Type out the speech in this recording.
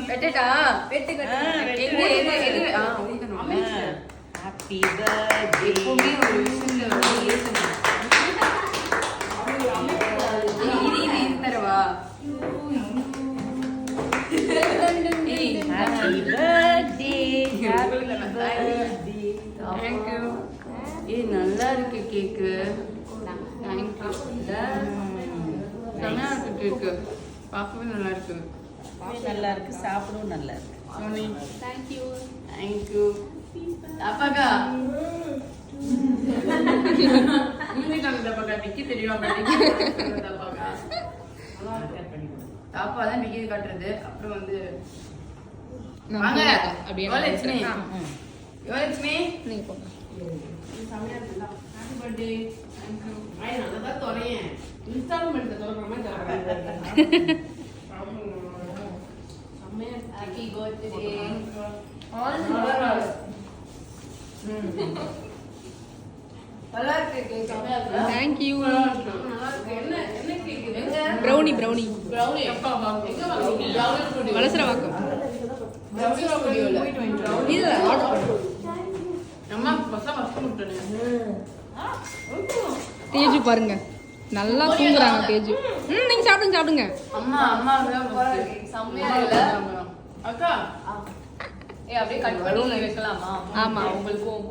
வெட்டட்டா? வெட்டு happy birthday. எப்பவுமே ஒரு விஷயம் தரவா? Happy birthday. Happy birthday. Thank you. நல்லா இருக்கு கேக்கு. தேங்க்யூ. செமையா இருக்கு கேக்கு. பார்க்கவே நல்லா இருக்கு. நல்லா இருக்கு, சாப்பிடவும் நல்லா இருக்கு. சோனி தேங்க்யூ. தேங்க்யூ. அப்பாக்கா டிக்கி தெரியும். பாப்பா தான் டிக்கி காட்டுறது. அப்புறம் வந்து வாங்க யுவலட்சுமி. யுவலட்சுமி நீங்க போங்க. செமையா இருக்குல்ல? Happy birthday. தேங்க்யூ. நல்லா துறையேன் இன்ஸ்டால்மெண்ட் துறக்கிற மாதிரி துறக்கிறேன். Happy birthday. All the best. நல்லா இருக்கு கேக். செமையா இருக்கு. தேங்க்யூ. நல்லா இருக்கு. என்ன கேக் இது? ப்ரௌனி ப்ரௌனி அப்பா வாங்க. எங்க வாங்குனீங்க? வலசர வாக்கம். ப்ரௌனி ஸ்டுடியோல இல்ல ஆர்டர் பண்ணு. அம்மா பசங்க ஃபஸ்ட் முட்டனே. தேஜு பாருங்க நல்லா தூங்குறாங்க தேஜு. நீங்க சாப்பிடுங்க. அம்மா செம்மையா இல்ல அக்கா? அப்படியே கட் பண்ணி வைக்கலாமா? ஆமா. உங்களுக்கும்